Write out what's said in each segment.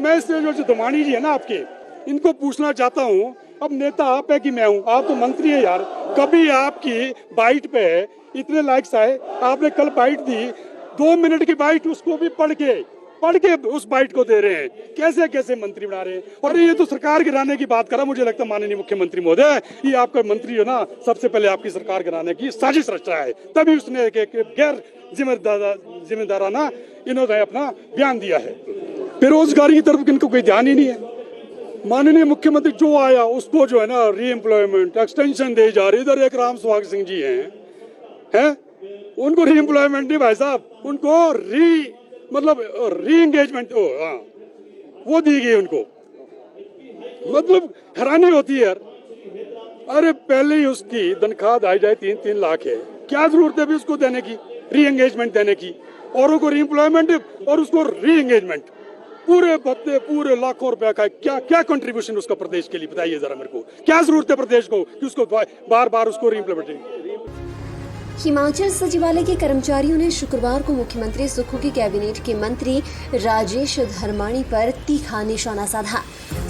मैं इससे जो दमानी जी है ना आपके, इनको पूछना चाहता हूँ, अब नेता आप है कि मैं हूँ? आप तो मंत्री है यार। कभी आपकी बाइट पे इतने लाइक्स आए, आपने कल बाइट दी, 2 मिनट की बाइट, उसको भी पढ़ के उस बाइट को दे रहे हैं। कैसे कैसे मंत्री बना रहे हैं। और ये तो सरकार गिराने की बात करा। मुझे लगता है माननीय मुख्यमंत्री महोदय, ये आपका मंत्री हो ना, सबसे पहले आपकी सरकार गिराने की साजिश रचा है, तभी उसने एक गैर जिम्मेदाराना इन्होंने अपना बयान दिया है। बेरोजगारी की तरफ इनको कोई ध्यान ही नहीं है। माननीय मुख्यमंत्री जो आया उसको जो है ना री एम्प्लॉयमेंट एक्सटेंशन दे जा रही। इधर एक राम सुहाग सिंह जी हैं, उनको री एम्प्लॉयमेंट नहीं भाई साहब, उनको री एंगेजमेंट वो दी गई उनको। मतलब हैरानी होती है यार। अरे पहले ही उसकी तनख्वाह दी जाए 3-3 लाख है, क्या जरूरत है भी उसको देने की, री एंगेजमेंट देने की, औरों को री एम्प्लॉयमेंट और उसको री एंगेजमेंट। पूरे भत्ते पूरे लाखों रुपए का क्या क्या कंट्रीब्यूशन उसका प्रदेश के लिए, बताइए जरा मेरे को। क्या जरूरत है प्रदेश को कि उसको बार बार उसको री एम्प्लॉयमेंट। हिमाचल सचिवालय के कर्मचारियों ने शुक्रवार को मुख्यमंत्री सुक्खू की कैबिनेट के मंत्री राजेश धर्माणी पर तीखा निशाना साधा।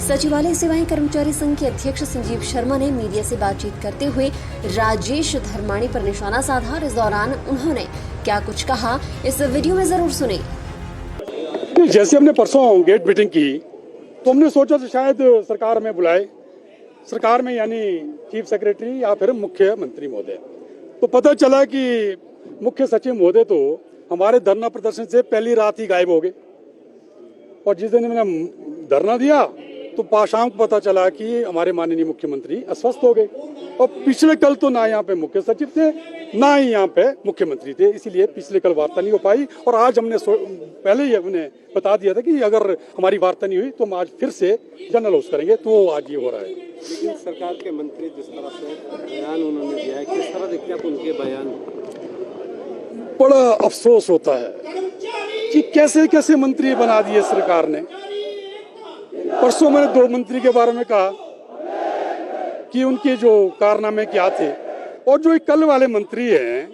सचिवालय सेवाएं कर्मचारी संघ के अध्यक्ष संजीव शर्मा ने मीडिया से बातचीत करते हुए राजेश धर्माणी पर निशाना साधा। इस दौरान उन्होंने क्या कुछ कहा, इस वीडियो में जरूर सुने। जैसे हमने परसों गेट मीटिंग की तो हमने सोचा था शायद सरकार में बुलाए, सरकार में यानी चीफ सेक्रेटरी या फिर मुख्यमंत्री महोदय। तो पता चला कि मुख्य सचिव महोदय तो हमारे धरना प्रदर्शन से पहली रात ही गायब हो गए। और जिस दिन मैंने धरना दिया तो शाम को पता चला कि हमारे माननीय मुख्यमंत्री अस्वस्थ हो गए। और पिछले कल तो ना यहाँ पे मुख्य सचिव थे ना ही यहाँ पे मुख्यमंत्री थे, इसीलिए पिछले कल वार्ता नहीं हो पाई। और आज हमने पहले ही हमने बता दिया था कि अगर हमारी वार्ता नहीं हुई तो हम आज फिर से जनरल हाउस करेंगे, तो आज ये हो रहा है। लेकिन सरकार के मंत्री जिस तरह से बयान उन्होंने दिया है, किस तरह देखते हैं आप उनके बयान? बड़ा अफसोस होता है कि कैसे कैसे मंत्री बना दिए सरकार ने। परसों मैंने 2 मंत्री के बारे में कहा कि उनके जो कारनामे क्या थे, और जो कल वाले मंत्री हैं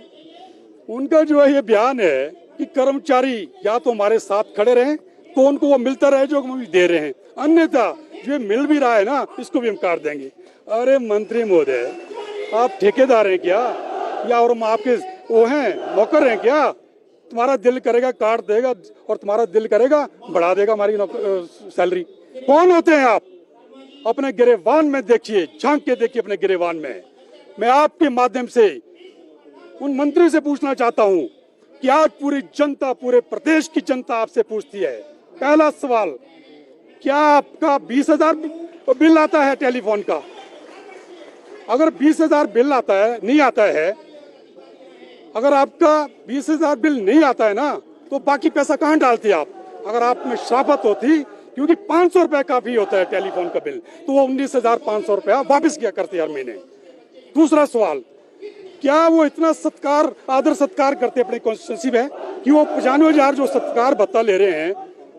उनका जो है ये बयान है कि कर्मचारी या तो हमारे साथ खड़े रहें तो उनको वो मिलता रहे जो हम दे रहे हैं, अन्यथा जो मिल भी रहा है ना इसको भी हम काट देंगे। अरे मंत्री महोदय, आप ठेकेदार हैं क्या, या और हम आपके वो हैं नौकर हैं क्या? तुम्हारा दिल करेगा काट देगा और तुम्हारा दिल करेगा बढ़ा देगा हमारी सैलरी। कौन होते हैं आप? अपने गिरेबान में देखिए, झांक के देखिए अपने गिरेबान में। मैं आपके माध्यम से उन मंत्री से पूछना चाहता हूं कि आज पूरी जनता, पूरे प्रदेश की जनता आपसे पूछती है, पहला सवाल, क्या आपका 20,000 बिल आता है टेलीफोन का? अगर 20,000 बिल आता है, नहीं आता है, अगर आपका 20,000 बिल नहीं आता है ना तो बाकी पैसा कहां डालते आप? अगर आप में शराफत होती, क्योंकि 500 रुपया काफी होता है टेलीफोन का बिल, तो वो 19,500 रुपया वापिस किया करते हर महीने। दूसरा सवाल, क्या वो इतना सत्कार, आदर सत्कार करते अपने कॉन्स्टिट्यूंसी में कि वो 95,000 जो सत्कार भत्ता ले रहे हैं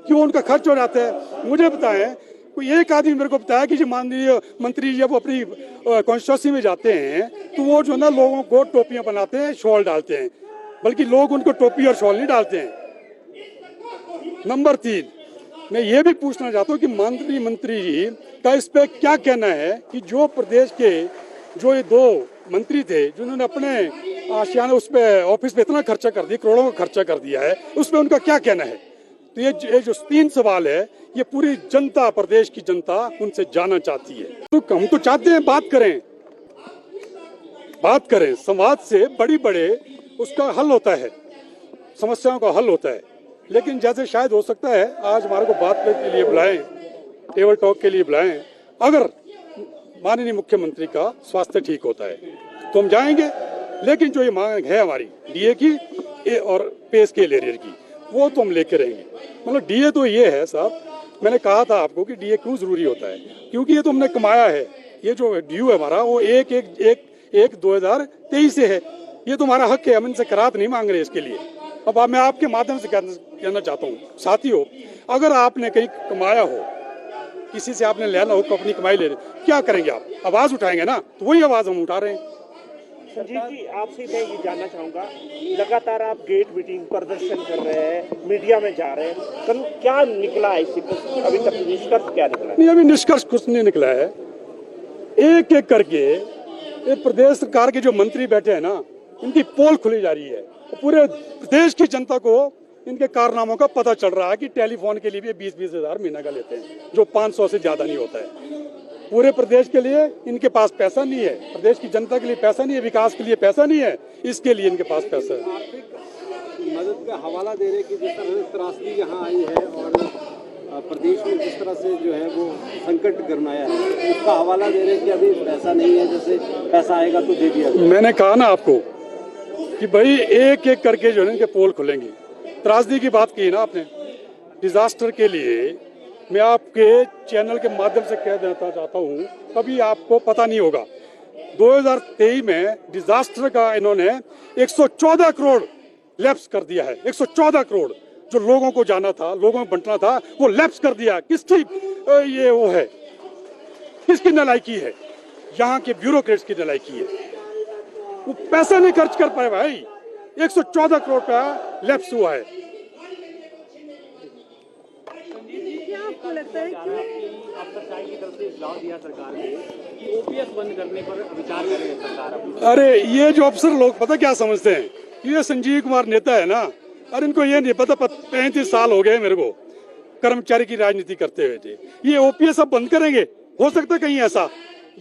कि वो उनका खर्च हो जाता है? मुझे बताएं, कोई एक आदमी मेरे को बताया कि जो माननीय मंत्री जब अपनी कॉन्स्टिट्यूंसी में जाते हैं तो वो जो ना लोगों को टोपियां बनाते हैं, शॉल डालते हैं, बल्कि लोग उनको टोपी और शॉल नहीं डालते हैं। नंबर 3, मैं ये भी पूछना चाहता हूँ कि मंत्री जी का इस पे क्या कहना है कि जो प्रदेश के जो ये 2 मंत्री थे जिन्होंने अपने आशियाना उस पे ऑफिस पे इतना खर्चा कर दिया, करोड़ों का खर्चा कर दिया है, उस पे उनका क्या कहना है? तो ये जो 3 सवाल है ये पूरी जनता, प्रदेश की जनता उनसे जानना चाहती है। तो हम तो चाहते हैं बात करें, संवाद से बड़े उसका हल होता है, समस्याओं का हल होता है। लेकिन जैसे शायद हो सकता है आज हमारे को बात के लिए बुलाएं, टेबल टॉक के लिए बुलाएं, अगर माननीय मुख्यमंत्री का स्वास्थ्य ठीक होता है तो हम जाएंगे। लेकिन जो ये मांग है हमारी डीए की और पे स्केल एरियर की, वो तो हम लेके रहेंगे। मतलब डीए तो ये है साहब, मैंने कहा था आपको कि डीए क्यों जरूरी होता है, क्योंकि ये तो हमने कमाया है। ये जो ड्यू है हमारा वो 1/1/2023 से है, ये तो हमारा हक है, हम इनसे करात नहीं मांग रहे इसके लिए। अब मैं आपके माध्यम से कहना चाहता हूँ साथियों, अगर आपने कहीं कमाया हो, किसी से आपने लेना हो, अपनी कमाई ले रहे, क्या करेंगे आप? आवाज उठाएंगे ना, तो वही आवाज हम उठा रहे हैं। संजीव जी, आपसे मैं ये जानना चाहूंगा, लगातार आप गेट मीटिंग प्रदर्शन कर रहे हैं, मीडिया में जा रहे हैं, कल क्या निकला है इससे? अभी तक निष्कर्ष क्या निकला है? नहीं, अभी निष्कर्ष कुछ नहीं निकला है। एक एक करके ये प्रदेश सरकार के जो मंत्री बैठे हैं ना, इनकी पोल खुली जा रही है। पूरे प्रदेश की जनता को इनके कारनामों का पता चल रहा है कि टेलीफोन के लिए भी 20-20 हजार महीने का लेते हैं, जो 500 से ज्यादा नहीं होता है। पूरे प्रदेश के लिए इनके पास पैसा नहीं है, प्रदेश की जनता के लिए पैसा नहीं है, विकास के लिए पैसा नहीं है, इसके लिए इनके पास पैसा है। आर्थिक मदद का हवाला दे रहे कि जिस तरह से त्रासदी यहाँ आई है और प्रदेश में जिस तरह से जो है वो संकट गरमाया है, उसका हवाला दे रहे कि अभी पैसा नहीं है, जैसे पैसा आएगा तो दे दिया जाएगा। मैंने कहा ना आपको कि भाई एक एक करके जो है इनके पोल खुलेंगे। त्रासदी की बात की ना आपने, डिजास्टर के लिए मैं आपके चैनल के माध्यम से कह देना चाहता हूँ, कभी आपको पता नहीं होगा, 2023 में डिजास्टर का इन्होंने 114 करोड़ लैप्स कर दिया है। 114 करोड़ जो लोगों को जाना था, लोगों में बंटना था, वो लैप्स कर दिया। किसकी ये वो है, किसकी नालायकी है? यहाँ के ब्यूरोक्रेट्स की नालायकी है। वो पैसा नहीं खर्च कर पाए भाई, 114 करोड़ का लैप्स हुआ है। आपको लगता है कि अफसरशाही की तरफ से सुझाव दिया सरकार ने कि ओपीएस बंद करने पर विचार करेगी सरकार अब? अरे ये जो अफसर लोग पता क्या समझते हैं, ये संजीव कुमार नेता है ना, अरे इनको ये नहीं पता 35 साल हो गए मेरे को कर्मचारी की राजनीति करते हुए थे। ये ओपीएस अब बंद करेंगे? हो सकता है कहीं ऐसा,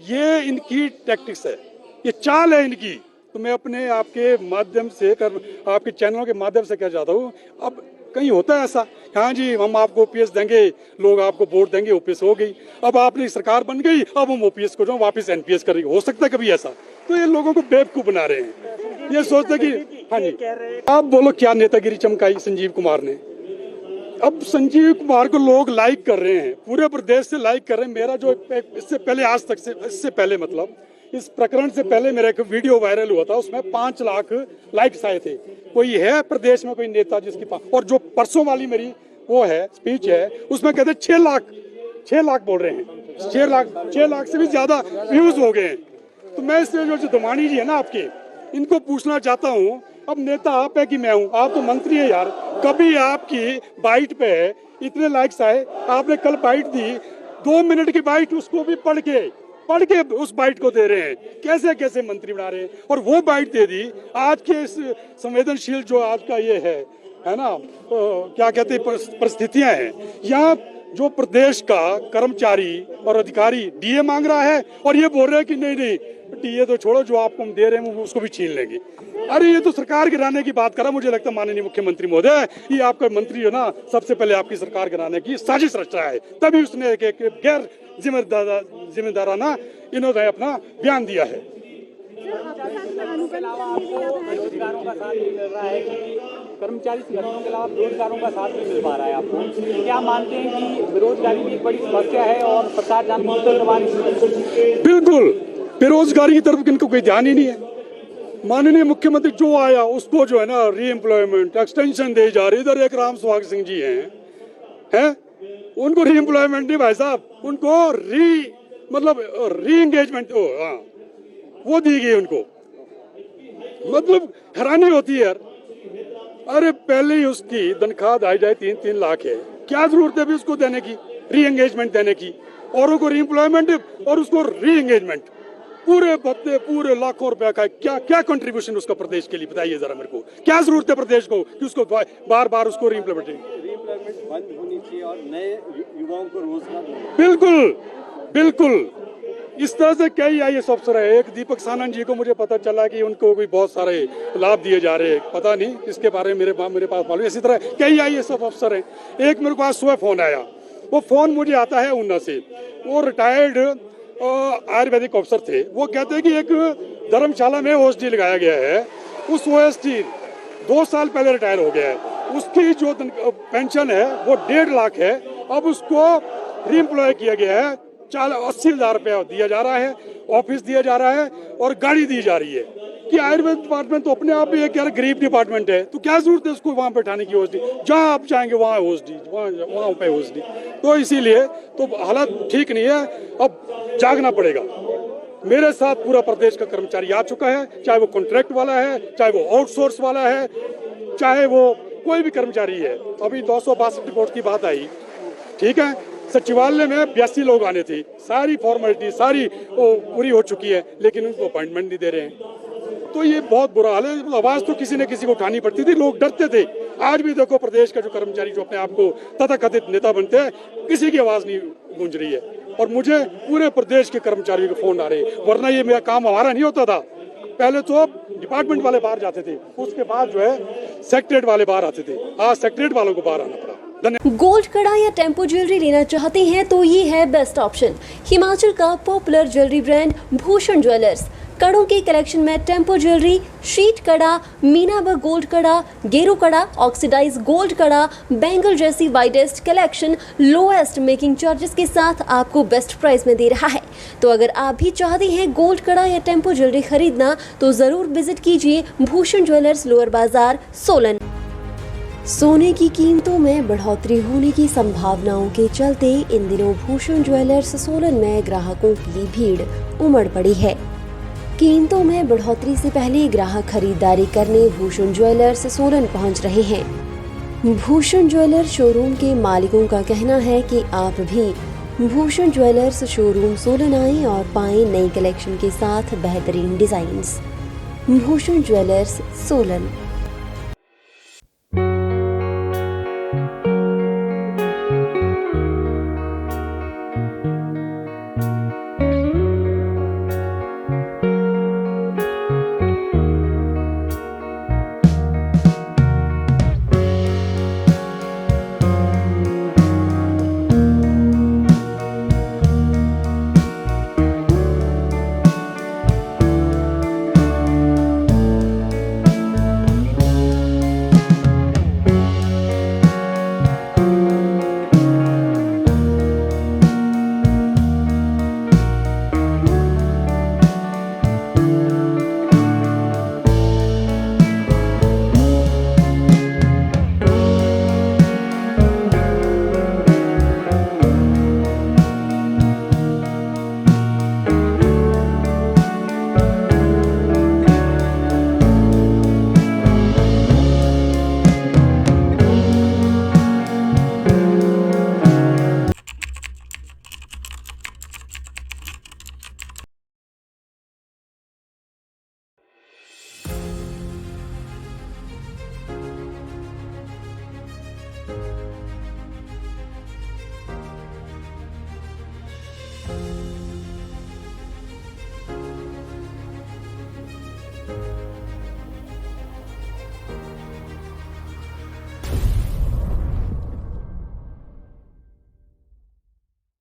ये इनकी टैक्टिक्स है, ये चाल है इनकी। तो मैं अपने आपके माध्यम से आपके चैनलों के माध्यम से कह जाता हूँ, अब कहीं होता है ऐसा, हाँ जी हम आपको ओपीएस देंगे, लोग आपको वोट देंगे, ओपीएस हो गई, अब आपने सरकार बन गई, अब हम ओपीएस को जो वापस एनपीएस करेंगे। हो सकता है कभी ऐसा। तो ये लोगों को बेवकूफ बना रहे हैं, ये सोचते कि हाँ जी। आप बोलो क्या नेतागिरी चमकाई संजीव कुमार ने? अब संजीव कुमार को लोग लाइक कर रहे हैं, पूरे प्रदेश से लाइक कर रहे हैं। मेरा जो इससे पहले आज तक से, इससे पहले मतलब इस प्रकरण से पहले मेरा एक वीडियो वायरल हुआ था, उसमें 5 लाख लाइक्स आए थे। कोई है प्रदेश में कोई नेता जिसकी पास? और जो परसों वाली मेरी वो है स्पीच है, उसमें कहते 6 लाख बोल रहे हैं, 6 लाख से भी ज्यादा व्यूज हो गए हैं। तो मैं इससे जो दमानी जी है ना आपके, इनको पूछना चाहता हूँ, अब नेता आप है कि मैं हूँ? आप तो मंत्री है यार, कभी आपकी बाइट पे इतने लाइक्स आए? आपने कल बाइट दी, 2 मिनट की बाइट, उसको भी पढ़ के उस बाइट को दे रहे हैं। कैसे कैसे मंत्री बना रहे हैं, और वो बाइट दे दी। आज के इस संवेदनशील जो आज का ये है ना, क्या कहते हैं परिस्थितियां हैं, यहाँ जो प्रदेश का कर्मचारी और अधिकारी डीए मांग रहा है, और ये बोल रहे हैं कि नहीं डीए तो छोड़ो, जो आपको हम दे रहे हैं उसको भी छीन लेंगे। अरे ये तो सरकार गिराने की बात कर रहा है। मुझे लगता है माननीय मुख्यमंत्री महोदय, ये आपका मंत्री है ना, सबसे पहले आपकी सरकार गिराने की साजिश रच रहा है, तभी उसने एक गैर जिम्मेदाराना इन्होंने अपना बयान दिया है। बेरोजगारों का साथ भी मिल रहा है कि कर्मचारी संगठनों के अलावा बेरोजगारों का साथ भी मिल पा रहा है आपको? क्या मानते हैं कि बेरोजगारी की एक बड़ी समस्या है और सरकार जानबूझकर करवानी? बिल्कुल, बेरोजगारी की तरफ इनको कोई ध्यान ही नहीं है। माननीय मुख्यमंत्री जो आया उसको जो है ना री एम्प्लॉयमेंट एक्सटेंशन दे जा रही। इधर एक राम सुहाग सिंह जी हैं, उनको री एम्प्लॉयमेंट नहीं भाई साहब, उनको री एंगेजमेंट वो दी गई उनको। मतलब हैरानी होती है यार। अरे पहले ही उसकी तनख्वाह दी जाए 3-3 लाख है, क्या जरूरत है भी उसको देने की, री एंगेजमेंट देने की, औरों को री एम्प्लॉयमेंट और उसको री एंगेजमेंट। पूरे भत्ते पूरे लाखों रुपया का क्या कंट्रीब्यूशन उसका प्रदेश के लिए, बताइए जरा मेरे को। क्या जरूरत है प्रदेश को कि उसको बार बार उसको री एम्प्लॉयमेंट बंद होनी चाहिए और नए युवाओं को रोजगार? बिल्कुल इस तरह से कई आईएएस अफसर है। एक दीपक सानंद जी को मुझे पता चला कि उनको भी बहुत सारे लाभ दिए जा रहे हैं, पता नहीं किसके बारे में मेरे पास मालूम। इसी तरह कई आईएएस अफसर हैं। एक मेरे पास सुबह फोन आया, वो फोन मुझे आता है ऊना से, वो रिटायर्ड आयुर्वेदिक अफसर थे। वो कहते हैं कि एक धर्मशाला में ओएसडी लगाया गया है, उस ओएसडी 2 साल पहले रिटायर हो गया है, उसकी जो पेंशन है वो 1.5 लाख है। अब उसको री एम्प्लॉय किया गया है, 80,000 रुपया दिया जा रहा है, ऑफिस दिया जा रहा है और गाड़ी दी जा रही है। कि आयुर्वेद डिपार्टमेंट तो अपने आप में एक गरीब डिपार्टमेंट है, तो क्या जरूरत है उसको वहाँ पे उठाने की ओएसडी? जहाँ आप चाहेंगे वहाँ ओएसडी, वहाँ पे ओएसडी। तो इसीलिए तो हालत ठीक नहीं है, अब जागना पड़ेगा। मेरे साथ पूरा प्रदेश का कर्मचारी आ चुका है, चाहे वो कॉन्ट्रैक्ट वाला है, चाहे वो आउटसोर्स वाला है, चाहे वो कोई भी कर्मचारी है। अभी 262 रिपोर्ट की बात आई, ठीक है, सचिवालय में 82 लोग आने थे, सारी फॉर्मेलिटी सारी पूरी हो चुकी है, लेकिन उनको अपॉइंटमेंट नहीं दे रहे हैं। तो ये बहुत बुरा हाल है। आवाज तो किसी न किसी को उठानी पड़ती थी, लोग डरते थे। आज भी देखो प्रदेश का जो कर्मचारी जो अपने आप को तथाकथित नेता बनते हैं, किसी की आवाज नहीं गूंज रही है। और मुझे पूरे प्रदेश के कर्मचारियों के फोन आ रहे हैं, वरना ये मेरा काम हमारा नहीं होता था। पहले तो डिपार्टमेंट वाले बाहर जाते थे, उसके बाद जो है सेक्रेटरीट वाले बाहर आते थे। आज सेक्रेटरीट वालों को बाहर आना पड़ा। गोल्ड कड़ा या टेम्पो ज्वेलरी लेना चाहते हैं तो ये है बेस्ट ऑप्शन। हिमाचल का popular jewellery brand Bhushan jewellers. कड़ों के कलेक्शन में टेम्पो ज्वेलरी, शीट कड़ा, मीना व गोल्ड कड़ा, गेरू कड़ा, ऑक्सीडाइज गोल्ड कड़ा, बैंगल जैसी widest collection lowest making charges के साथ आपको बेस्ट प्राइस में दे रहा है। तो अगर आप भी चाहते हैं गोल्ड कड़ा या टेम्पो ज्वेलरी खरीदना तो जरूर विजिट कीजिए भूषण ज्वेलर्स, लोअर बाजार, सोलन। सोने की कीमतों में बढ़ोतरी होने की संभावनाओं के चलते इन दिनों भूषण ज्वेलर्स सोलन में ग्राहकों की भीड़ उमड़ पड़ी है। कीमतों में बढ़ोतरी से पहले ग्राहक खरीदारी करने भूषण ज्वेलर्स सोलन पहुंच रहे हैं। भूषण ज्वेलर शोरूम के मालिकों का कहना है कि आप भी भूषण ज्वेलर्स शोरूम सोलन आएं और पाएं नई कलेक्शन के साथ बेहतरीन डिजाइन्स। भूषण ज्वेलर्स सोलन।